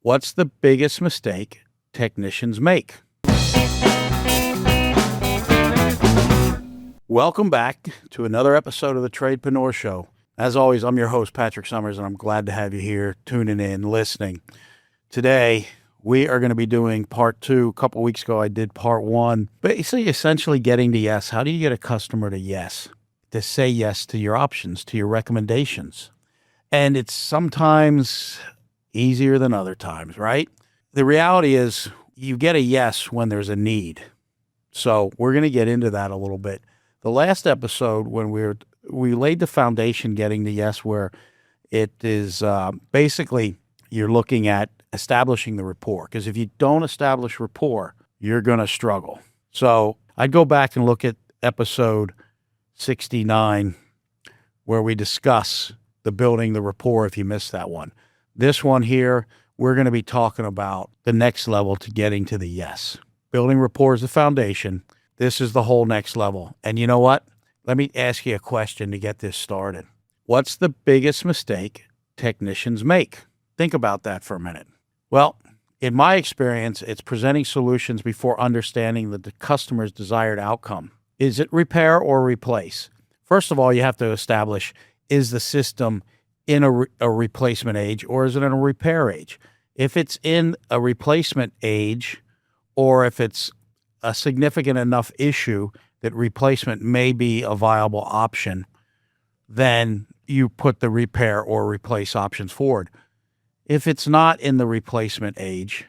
What's the biggest mistake technicians make? Welcome back to another episode of the Tradepreneur Show. As always, I'm your host, Patrick Summers, and I'm glad to have you here tuning in, listening. Today, we are going to be doing part two. A couple weeks ago, I did part one. Basically, essentially getting to yes. How do you get a customer to yes? To say yes to your options, to your recommendations. And it's sometimes easier than other times, right? The reality is you get a yes when there's a need. So we're going to get into that a little bit. The last episode, when we laid the foundation getting to yes, where it is basically you're looking at establishing the rapport. Because if you don't establish rapport, you're going to struggle. So I'd go back and look at episode 69, where we discuss the building the rapport if you missed that one. This one here, we're going to be talking about the next level to getting to the yes. Building rapport is the foundation. This is the whole next level. And you know what? Let me ask you a question to get this started. What's the biggest mistake technicians make? Think about that for a minute. Well, in my experience, it's presenting solutions before understanding the customer's desired outcome. Is it repair or replace? First of all, you have to establish, is the system in a replacement age or is it in a repair age? If it's in a replacement age, or if it's a significant enough issue that replacement may be a viable option, then you put the repair or replace options forward. If it's not in the replacement age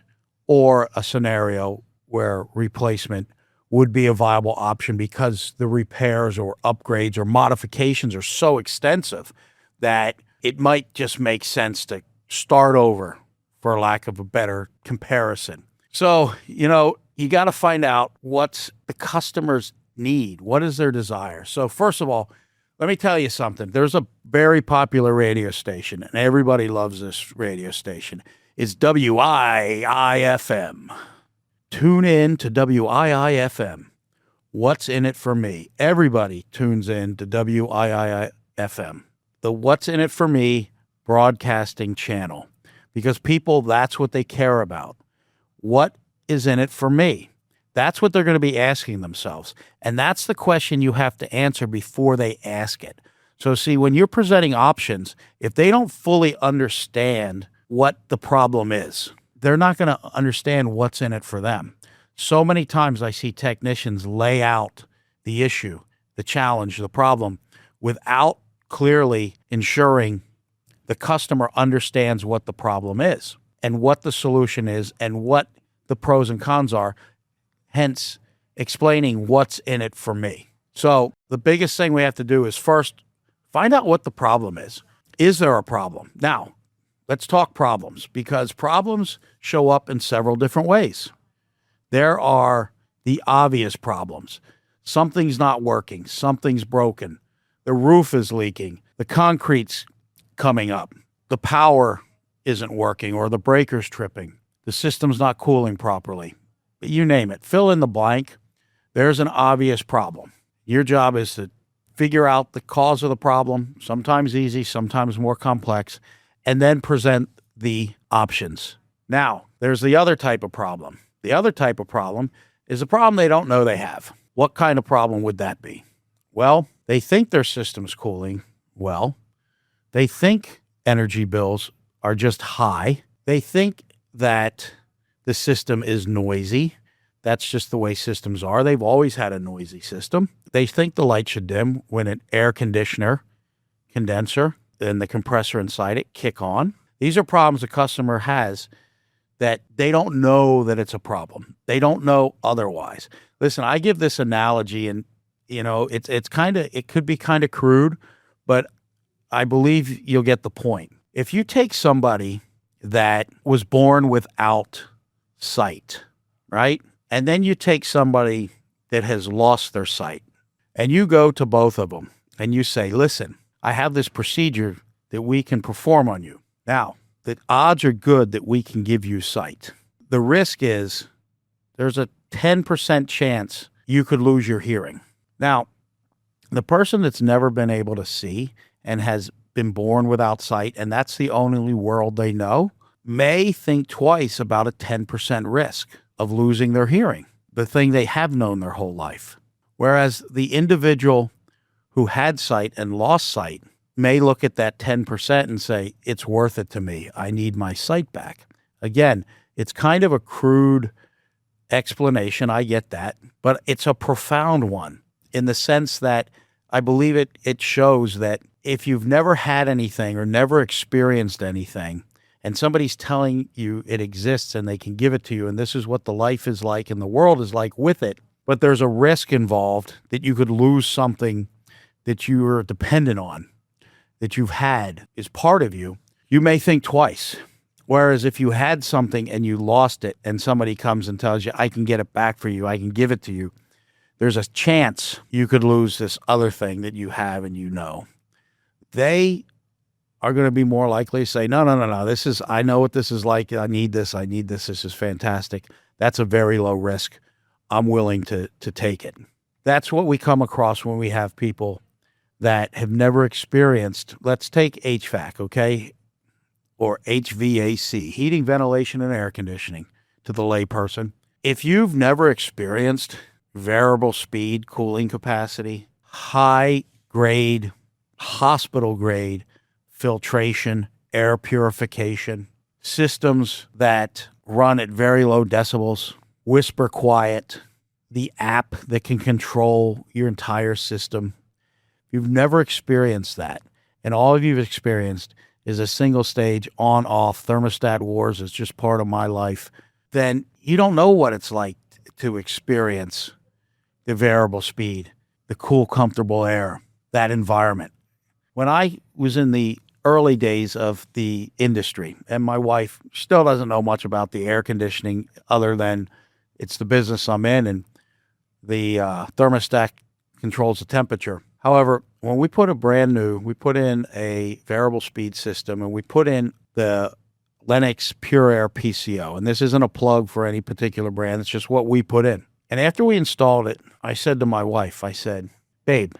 or a scenario where replacement would be a viable option because the repairs or upgrades or modifications are so extensive that it might just make sense to start over, for lack of a better comparison. So, you got to find out what's the customer's need. What is their desire? So first of all, let me tell you something. There's a very popular radio station, and everybody loves this radio station. It's WIIFM. Tune in to WIIFM. What's in it for me? Everybody tunes in to WIIFM. The What's in it for me broadcasting channel, because people, that's what they care about. What is in it for me? That's what they're going to be asking themselves. And that's the question you have to answer before they ask it. So see, when you're presenting options, if they don't fully understand what the problem is, they're not going to understand what's in it for them. So many times I see technicians lay out the issue, the challenge, the problem, without clearly ensuring the customer understands what the problem is and what the solution is and what the pros and cons are, hence explaining what's in it for me. So the biggest thing we have to do is first find out what the problem is. Is there a problem? Now, let's talk problems, because problems show up in several different ways. There are the obvious problems. Something's not working. Something's broken. The roof is leaking. The concrete's coming up. The power isn't working, or the breaker's tripping. The system's not cooling properly. You name it. Fill in the blank. There's an obvious problem. Your job is to figure out the cause of the problem, sometimes easy, sometimes more complex, and then present the options. Now, there's the other type of problem. The other type of problem is a problem they don't know they have. What kind of problem would that be? Well, they think their system's cooling well. They think energy bills are just high. They think that the system is noisy. That's just the way systems are. They've always had a noisy system. They think the light should dim when an air conditioner, condenser, and the compressor inside it kick on. These are problems a customer has that they don't know that it's a problem. They don't know otherwise. Listen, I give this analogy, and it could be kind of crude, but I believe you'll get the point. If you take somebody that was born without sight, right? And then you take somebody that has lost their sight, and you go to both of them and you say, listen, I have this procedure that we can perform on you. Now, the odds are good that we can give you sight. The risk is there's a 10% chance you could lose your hearing. Now, the person that's never been able to see and has been born without sight, and that's the only world they know, may think twice about a 10% risk of losing their hearing, the thing they have known their whole life. Whereas the individual who had sight and lost sight may look at that 10% and say, it's worth it to me. I need my sight back. Again, it's kind of a crude explanation. I get that, but it's a profound one in the sense that I believe it shows that if you've never had anything or never experienced anything, and somebody's telling you it exists and they can give it to you, and this is what the life is like and the world is like with it, but there's a risk involved that you could lose something that you are dependent on, that you've had is part of you, you may think twice. Whereas if you had something and you lost it and somebody comes and tells you, I can get it back for you, I can give it to you, there's a chance you could lose this other thing that you have and you know. They are going to be more likely to say, no, I know what this is like. I need this. This is fantastic. That's a very low risk. I'm willing to take it. That's what we come across when we have people that have never experienced, let's take HVAC, okay? Or HVAC, heating, ventilation, and air conditioning to the layperson. If you've never experienced variable speed cooling capacity, high grade, hospital grade filtration, air purification, systems that run at very low decibels, whisper quiet, the app that can control your entire system. You've never experienced that, and all you've experienced is a single stage on-off thermostat wars. It's just part of my life. Then you don't know what it's like to experience the variable speed, the cool, comfortable air, that environment. When I was in the early days of the industry, and my wife still doesn't know much about the air conditioning other than it's the business I'm in, and the thermostat controls the temperature. However, when we put in a variable speed system, and we put in the Lennox Pure Air PCO, and this isn't a plug for any particular brand, it's just what we put in. And after we installed it, I said to my wife, I said, babe,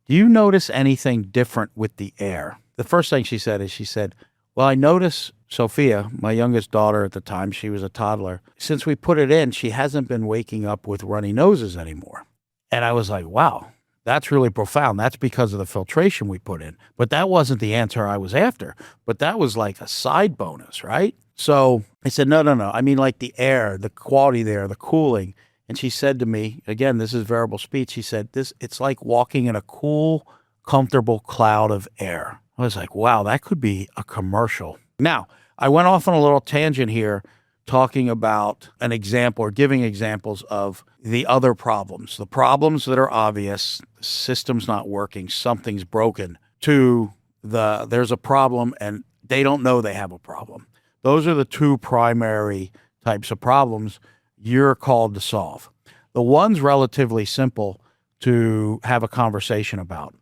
do you notice anything different with the air? The first thing she said, well, I notice Sophia, my youngest daughter at the time, she was a toddler, since we put it in, she hasn't been waking up with runny noses anymore. And I was like, wow, that's really profound. That's because of the filtration we put in. But that wasn't the answer I was after. But that was like a side bonus, right? So I said, no. I mean, like the air, the quality there, the cooling. And she said to me, again, this is variable speed. She said, it's like walking in a cool, comfortable cloud of air. I was like, wow, that could be a commercial. Now, I went off on a little tangent here talking about an example or giving examples of the other problems, the problems that are obvious, the system's not working, something's broken, to there's a problem and they don't know they have a problem. Those are the two primary types of problems you're called to solve. The one's relatively simple to have a conversation about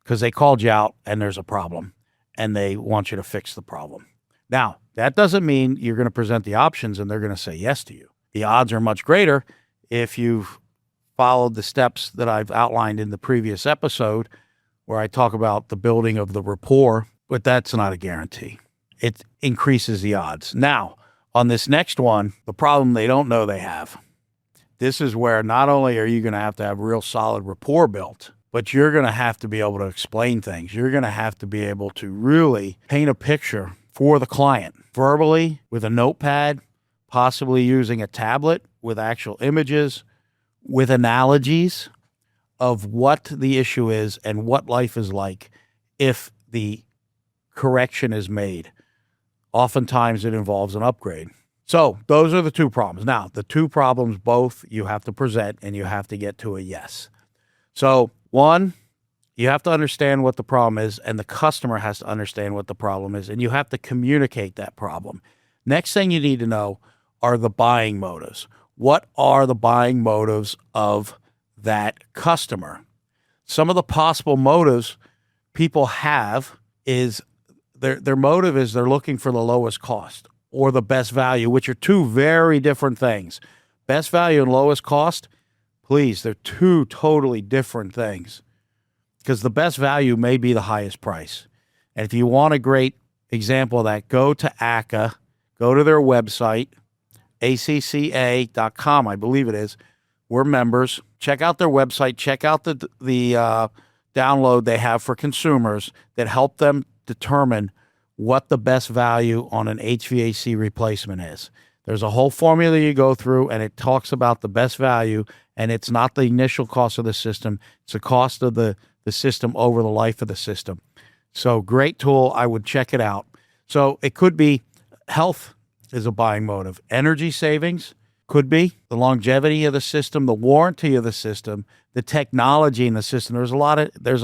because they called you out and there's a problem and they want you to fix the problem. Now, that doesn't mean you're going to present the options and they're going to say yes to you. The odds are much greater if you've followed the steps that I've outlined in the previous episode where I talk about the building of the rapport, but that's not a guarantee. It increases the odds. Now, on this next one, the problem they don't know they have. This is where not only are you going to have real solid rapport built, but you're going to have to be able to explain things. You're going to have to be able to really paint a picture for the client, verbally, with a notepad, possibly using a tablet with actual images, with analogies of what the issue is and what life is like if the correction is made. Oftentimes it involves an upgrade. So those are the two problems. Now, the two problems both you have to present and you have to get to a yes. So one, you have to understand what the problem is, and the customer has to understand what the problem is, and you have to communicate that problem. Next thing you need to know are the buying motives. What are the buying motives of that customer? Some of the possible motives people have is their motive is they're looking for the lowest cost or the best value, which are two very different things. Best value and lowest cost, please, they're two totally different things. Because the best value may be the highest price. And if you want a great example of that, go to ACA, Go to their website, acca.com, I believe it is. We're members. Check out their website. Check out the download they have for consumers that help them determine what the best value on an HVAC replacement is. There's a whole formula you go through, and it talks about the best value, and it's not the initial cost of the system. It's the cost of the system over the life of the system. So great tool. I would check it out. So it could be health is a buying motive. Energy savings could be the longevity of the system, the warranty of the system, the technology in the system. There's a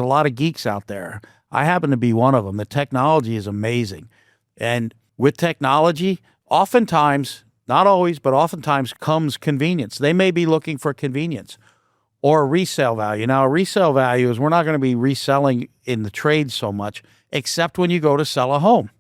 lot of geeks out there. I happen to be one of them. The technology is amazing. And with technology, oftentimes, not always, but oftentimes comes convenience. They may be looking for convenience or a resale value. Now, a resale value is we're not going to be reselling in the trade so much, except when you go to sell a home.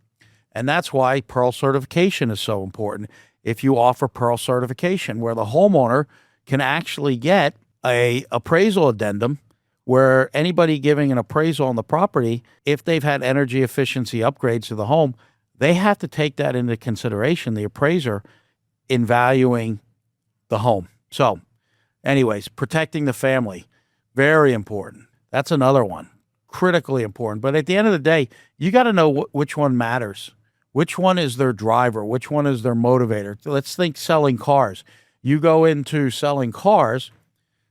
And that's why Pearl certification is so important. If you offer Pearl certification, where the homeowner can actually get a appraisal addendum where anybody giving an appraisal on the property, if they've had energy efficiency upgrades to the home, they have to take that into consideration, the appraiser, in valuing the home. So anyways, protecting the family, very important. That's another one, critically important. But at the end of the day, you got to know which one matters. Which one is their driver? Which one is their motivator? Let's think selling cars. You go into selling cars,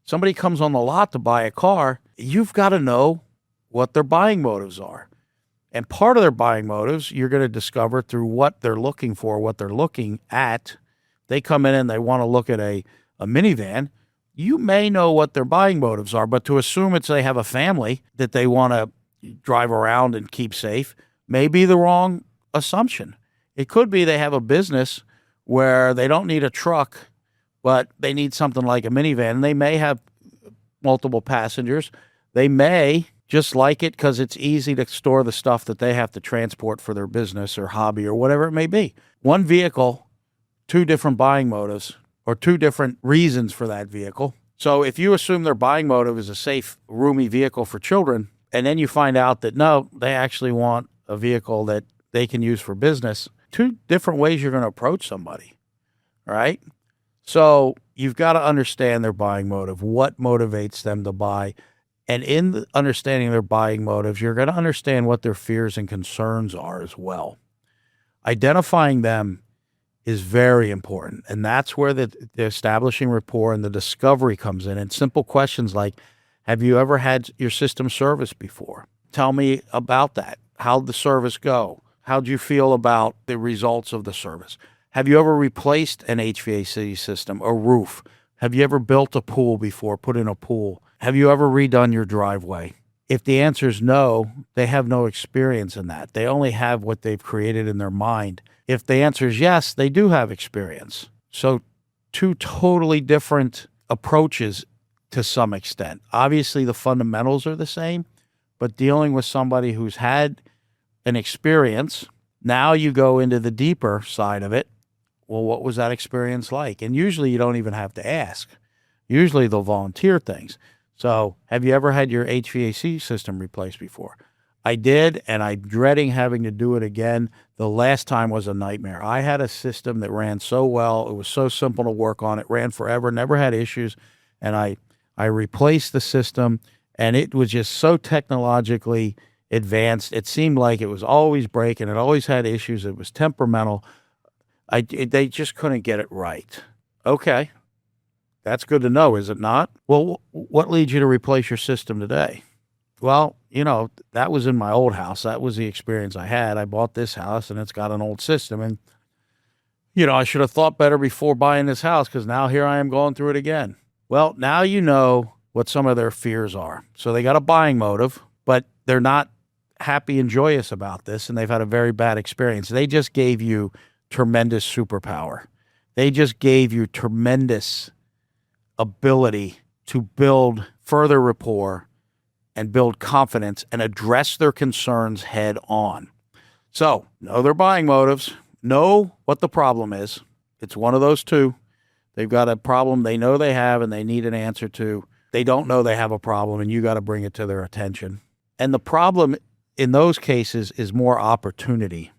somebody comes on the lot to buy a car, you've got to know what their buying motives are. And part of their buying motives, you're going to discover through what they're looking for, what they're looking at. They come in and they want to look at a minivan. You may know what their buying motives are, but to assume they have a family that they want to drive around and keep safe may be the wrong assumption. It could be they have a business where they don't need a truck, but they need something like a minivan. They may have multiple passengers. They may just like it because it's easy to store the stuff that they have to transport for their business or hobby or whatever it may be. One vehicle, two different buying motives or two different reasons for that vehicle. So if you assume their buying motive is a safe, roomy vehicle for children, and then you find out that no, they actually want a vehicle that they can use for business, two different ways you're going to approach somebody, right? So you've got to understand their buying motive, what motivates them to buy. And in understanding their buying motives, you're going to understand what their fears and concerns are as well. Identifying them is very important. And that's where the establishing rapport and the discovery comes in. And simple questions like, have you ever had your system serviced before? Tell me about that. How'd the service go? How'd you feel about the results of the service? Have you ever replaced an HVAC system, a roof? Have you ever built a pool before, put in a pool? Have you ever redone your driveway? If the answer is no, they have no experience in that. They only have what they've created in their mind. If the answer is yes, they do have experience. So two totally different approaches to some extent. Obviously, the fundamentals are the same, but dealing with somebody who's had an experience, now you go into the deeper side of it. Well, what was that experience like? And usually you don't even have to ask. Usually they'll volunteer things. So have you ever had your HVAC system replaced before? I did, and I'm dreading having to do it again. The last time was a nightmare. I had a system that ran so well. It was so simple to work on. It ran forever, never had issues. And I replaced the system, and it was just so technologically advanced. It seemed like it was always breaking. It always had issues. It was temperamental. They just couldn't get it right. Okay. That's good to know, is it not? Well, what leads you to replace your system today? Well, that was in my old house. That was the experience I had. I bought this house, and it's got an old system. And, I should have thought better before buying this house because now here I am going through it again. Well, now you know what some of their fears are. So they got a buying motive, but they're not happy and joyous about this, and they've had a very bad experience. They just gave you tremendous superpower. They just gave you tremendous ability to build further rapport and build confidence and address their concerns head on. So, know their buying motives, know what the problem is. It's one of those two. They've got a problem they know they have and they need an answer to. They don't know they have a problem, and you got to bring it to their attention. And the problem in those cases is more opportunity.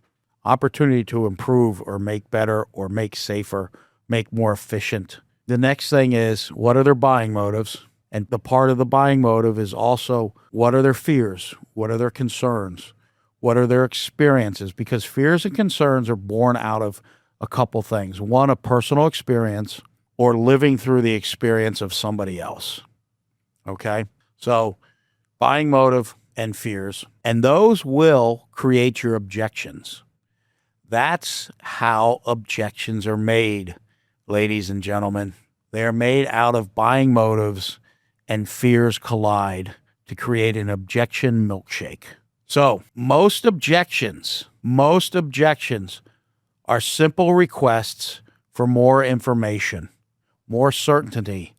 opportunity to improve or make better or make safer, make more efficient. The next thing is, what are their buying motives? And the part of the buying motive is also, what are their fears? What are their concerns? What are their experiences? Because fears and concerns are born out of a couple things. One, a personal experience, or living through the experience of somebody else. Okay? So, buying motive and fears. And those will create your objections. That's how objections are made, ladies and gentlemen. They are made out of buying motives and fears collide to create an objection milkshake. So most objections are simple requests for more information, more certainty,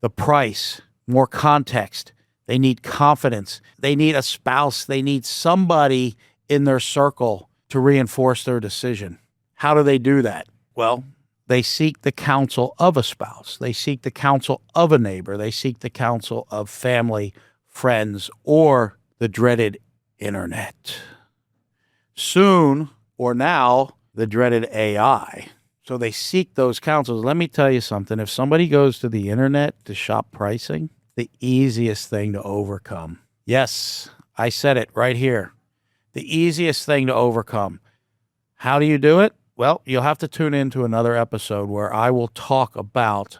the price, more context. They need confidence. They need a spouse. They need somebody in their circle to reinforce their decision. How do they do that? Well, they seek the counsel of a spouse. They seek the counsel of a neighbor. They seek the counsel of family, friends, or the dreaded internet. Soon, or now, the dreaded AI. So they seek those counsels. Let me tell you something. If somebody goes to the internet to shop pricing, the easiest thing to overcome. Yes, I said it right here. The easiest thing to overcome. How do you do it? Well, you'll have to tune into another episode where I will talk about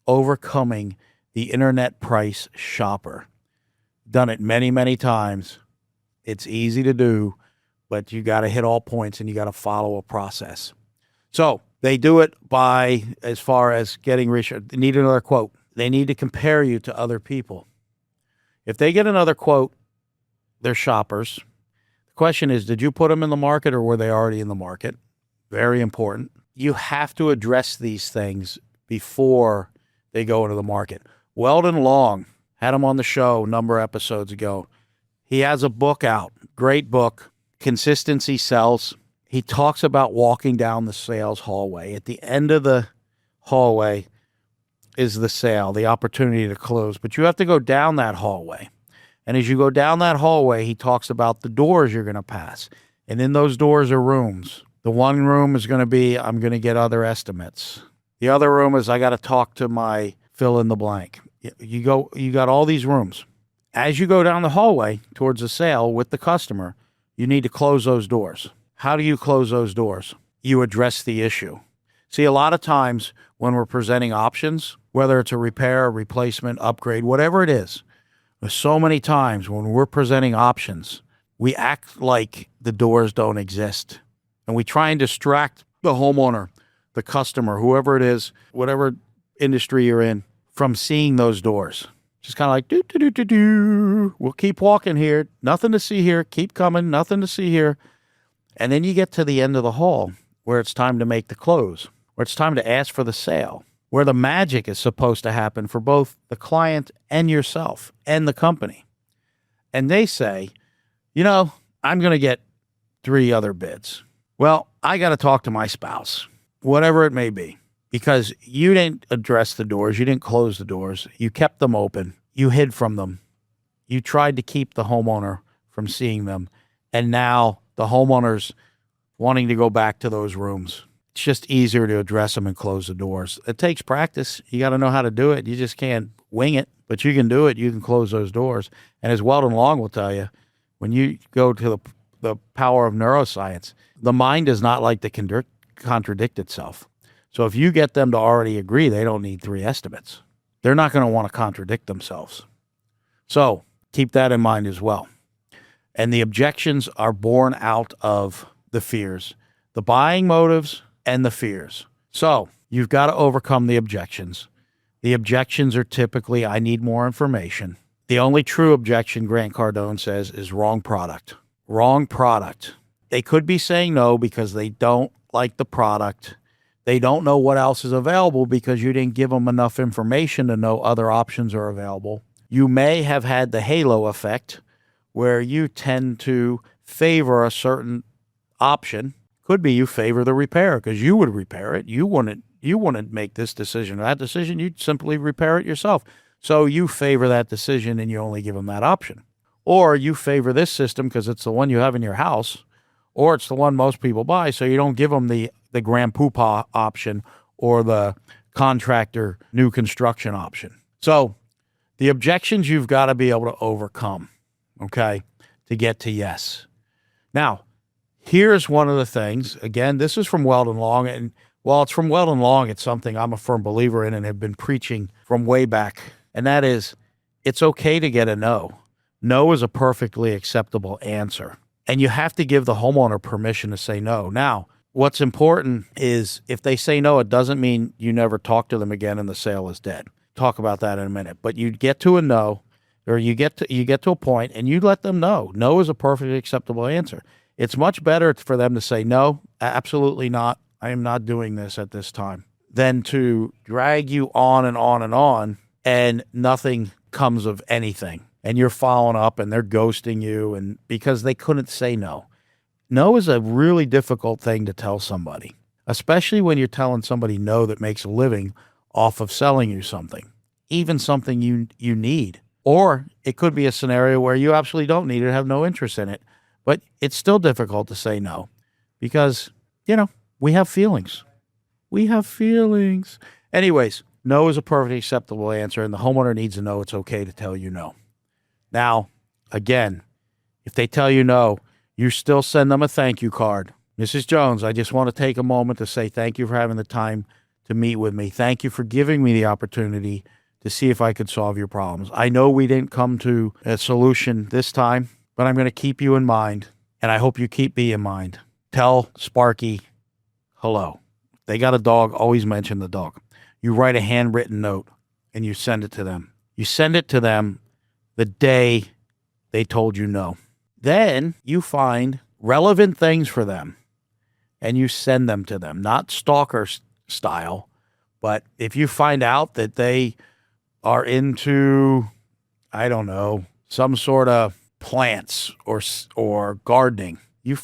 overcoming the internet price shopper. Done it many, many times. It's easy to do, but you got to hit all points and you got to follow a process. So they do it by, as far as getting research, they need another quote. They need to compare you to other people. If they get another quote, they're shoppers. The question is, did you put them in the market or were they already in the market? Very important. You have to address these things before they go into the market. Weldon Long, had him on the show a number of episodes ago. He has a book out, great book, Consistency Sells. He talks about walking down the sales hallway. At the end of the hallway is the sale, the opportunity to close. But you have to go down that hallway. And as you go down that hallway, he talks about the doors you're going to pass. And in those doors are rooms. The one room is going to be, I'm going to get other estimates. The other room is, I got to talk to my fill in the blank. You got all these rooms. As you go down the hallway towards the sale with the customer, you need to close those doors. How do you close those doors? You address the issue. See, a lot of times when we're presenting options, whether it's a repair, a replacement, upgrade, whatever it is, so many times when we're presenting options, we act like the doors don't exist. And we try and distract the homeowner, the customer, whoever it is, whatever industry you're in, from seeing those doors. Just kind of like, do. We'll keep walking here. Nothing to see here. Keep coming. Nothing to see here. And then you get to the end of the hall where it's time to make the close, where it's time to ask for the sale, where the magic is supposed to happen for both the client and yourself and the company. And they say, I'm going to get 3 other bids. Well, I got to talk to my spouse, whatever it may be, because you didn't address the doors. You didn't close the doors. You kept them open. You hid from them. You tried to keep the homeowner from seeing them. And now the homeowner's wanting to go back to those rooms. It's just easier to address them and close the doors. It takes practice. You got to know how to do it. You just can't wing it, but you can do it. You can close those doors. And as Weldon Long will tell you, when you go to the power of neuroscience, the mind does not like to contradict itself. So if you get them to already agree, they don't need 3 estimates. They're not going to want to contradict themselves. So keep that in mind as well. And the objections are born out of the fears, the buying motives and the fears. So you've got to overcome the objections. The objections are typically, I need more information. The only true objection, Grant Cardone says, is wrong product. Wrong product. They could be saying no because they don't like the product. They don't know what else is available because you didn't give them enough information to know other options are available. You may have had the halo effect where you tend to favor a certain option. Could be you favor the repair because you would repair it. You wouldn't make this decision or that decision. You'd simply repair it yourself. So you favor that decision and you only give them that option. Or you favor this system because it's the one you have in your house. or it's the one most people buy, so you don't give them the grand poobah option or the contractor new construction option. So the objections you've got to be able to overcome, okay, to get to yes. Now, here's one of the things. Again, this is from Weldon Long, and while it's from Weldon Long, it's something I'm a firm believer in and have been preaching from way back, and that is it's okay to get a no. No is a perfectly acceptable answer, and you have to give the homeowner permission to say no. Now, what's important is if they say no, it doesn't mean you never talk to them again and the sale is dead. Talk about that in a minute. But you get to a no, or you get to a point and you let them know. No is a perfectly acceptable answer. It's much better for them to say no, absolutely not. I am not doing this at this time, than to drag you on and on and on and nothing comes of anything. And you're following up and they're ghosting you and because they couldn't say no. No is a really difficult thing to tell somebody, especially when you're telling somebody no that makes a living off of selling you something, even something you need. Or it could be a scenario where you absolutely don't need it, have no interest in it, but it's still difficult to say no because, we have feelings. We have feelings. Anyways, no is a perfectly acceptable answer, and the homeowner needs to know it's okay to tell you no. Now, again, if they tell you no, you still send them a thank you card. Mrs. Jones, I just want to take a moment to say thank you for having the time to meet with me. Thank you for giving me the opportunity to see if I could solve your problems. I know we didn't come to a solution this time, but I'm going to keep you in mind, and I hope you keep me in mind. Tell Sparky hello. They got a dog, always mention the dog. You write a handwritten note, and you send it to them. You send it to them the day they told you no. Then you find relevant things for them, and you send them to them, not stalker style, but if you find out that they are into, I don't know, some sort of plants or gardening, you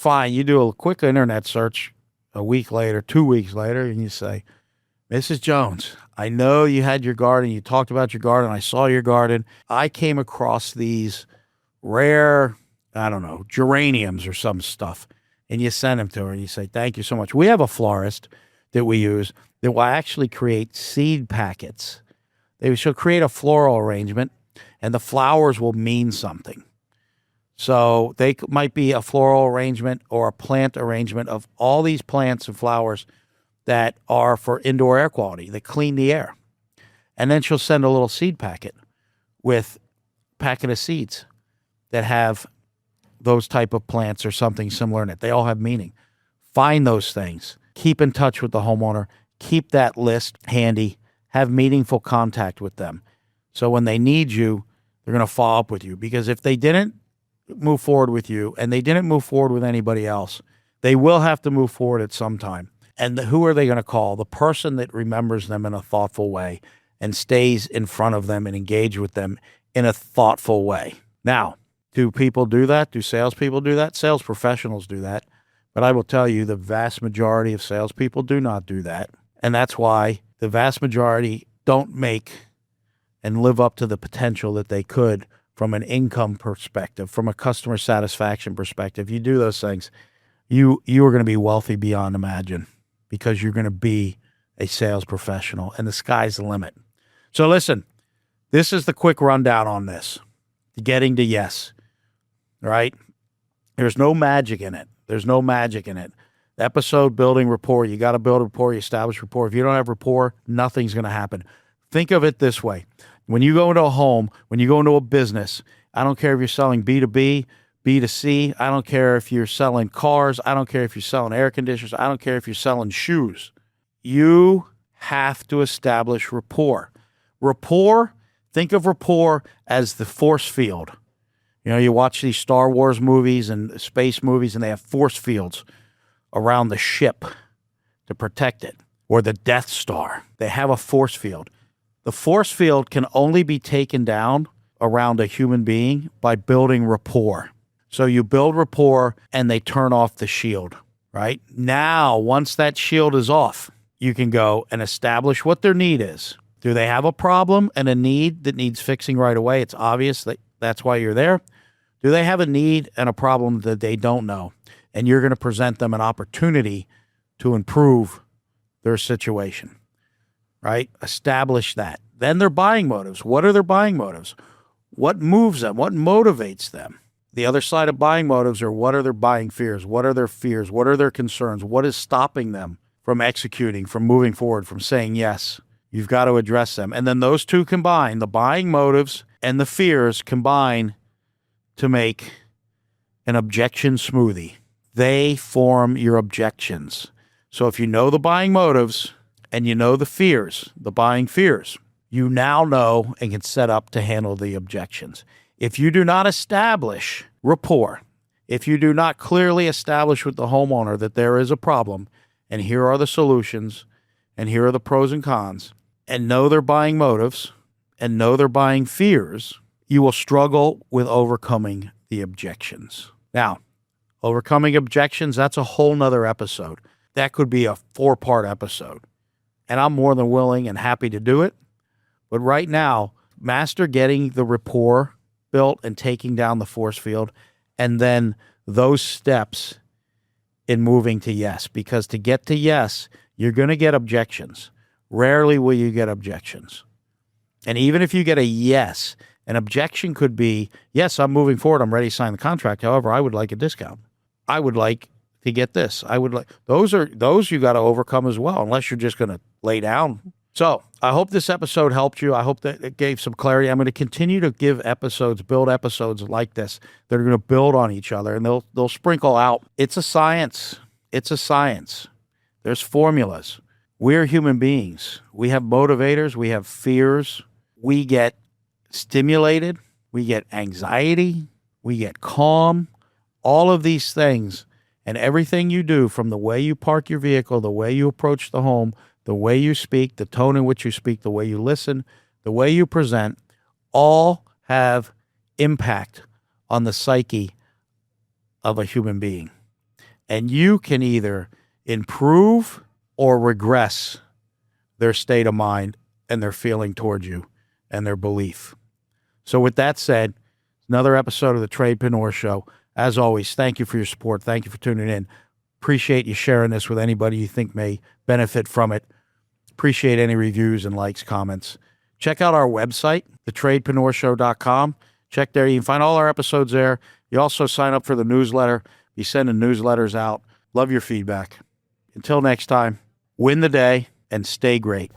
do a quick internet search a week later, 2 weeks later, and you say, Mrs. Jones, I know you had your garden. You talked about your garden. I saw your garden. I came across these rare, geraniums or some stuff. And you send them to her and you say, thank you so much. We have a florist that we use that will actually create seed packets. She'll create a floral arrangement and the flowers will mean something. So they might be a floral arrangement or a plant arrangement of all these plants and flowers that are for indoor air quality. They clean the air. And then she'll send a little seed packet with a packet of seeds that have those type of plants or something similar in it. They all have meaning. Find those things. Keep in touch with the homeowner. Keep that list handy. Have meaningful contact with them. So when they need you, they're going to follow up with you. Because if they didn't move forward with you and they didn't move forward with anybody else, they will have to move forward at some time. And who are they going to call? The person that remembers them in a thoughtful way and stays in front of them and engage with them in a thoughtful way. Now, do people do that? Do salespeople do that? Sales professionals do that. But I will tell you, the vast majority of salespeople do not do that. And that's why the vast majority don't make and live up to the potential that they could from an income perspective, from a customer satisfaction perspective. You do those things, you are going to be wealthy beyond imagine because you're going to be a sales professional and the sky's the limit. So listen, this is the quick rundown on this. Getting to yes, right? There's no magic in it. The episode, building rapport. You got to build rapport, you establish rapport. If you don't have rapport, nothing's going to happen. Think of it this way. When you go into a home, when you go into a business, I don't care if you're selling B2B, B2C. I don't care if you're selling cars. I don't care if you're selling air conditioners. I don't care if you're selling shoes. You have to establish rapport. Rapport, think of rapport as the force field. You watch these Star Wars movies and space movies, and they have force fields around the ship to protect it, or the Death Star. They have a force field. The force field can only be taken down around a human being by building rapport. So you build rapport and they turn off the shield, right? Now, once that shield is off, you can go and establish what their need is. Do they have a problem and a need that needs fixing right away? It's obvious that that's why you're there. Do they have a need and a problem that they don't know? and you're going to present them an opportunity to improve their situation, right? Establish that. Then their buying motives. What are their buying motives? What moves them? What motivates them? The other side of buying motives are what are their buying fears? What are their fears? What are their concerns? What is stopping them from executing, from moving forward, from saying yes? You've got to address them. And then those two combine, the buying motives and the fears combine to make an objection smoothie. They form your objections. So if you know the buying motives and you know the fears, the buying fears, you now know and can set up to handle the objections. If you do not establish rapport, if you do not clearly establish with the homeowner that there is a problem and here are the solutions and here are the pros and cons, and know their buying motives and know their buying fears, you will struggle with overcoming the objections. Now, overcoming objections, that's a whole nother episode. That could be a 4-part episode. And I'm more than willing and happy to do it. But right now, master getting the rapport built and taking down the force field, and then those steps in moving to yes. Because to get to yes, you're going to get objections. Rarely will you get objections. And even if you get a yes, an objection could be, yes, I'm moving forward. I'm ready to sign the contract. However, I would like a discount. I would like to get this. I would like those you got to overcome as well, unless you're just going to lay down. So I hope this episode helped you. I hope that it gave some clarity. I'm going to continue to build episodes like this that are going to build on each other, and they'll sprinkle out. It's a science. It's a science. There's formulas. We're human beings. We have motivators. We have fears. We get stimulated. We get anxiety. We get calm. All of these things and everything you do, from the way you park your vehicle, the way you approach the home, the way you speak, the tone in which you speak, the way you listen, the way you present, all have impact on the psyche of a human being. And you can either improve or regress their state of mind and their feeling towards you and their belief. So with that said, another episode of the Tradepreneur Show. As always, thank you for your support. Thank you for tuning in. Appreciate you sharing this with anybody you think may benefit from it. Appreciate any reviews and likes, comments. Check out our website, thetradepreneurshow.com. Check there. You can find all our episodes there. You also sign up for the newsletter. Be sending newsletters out. Love your feedback. Until next time, win the day and stay great.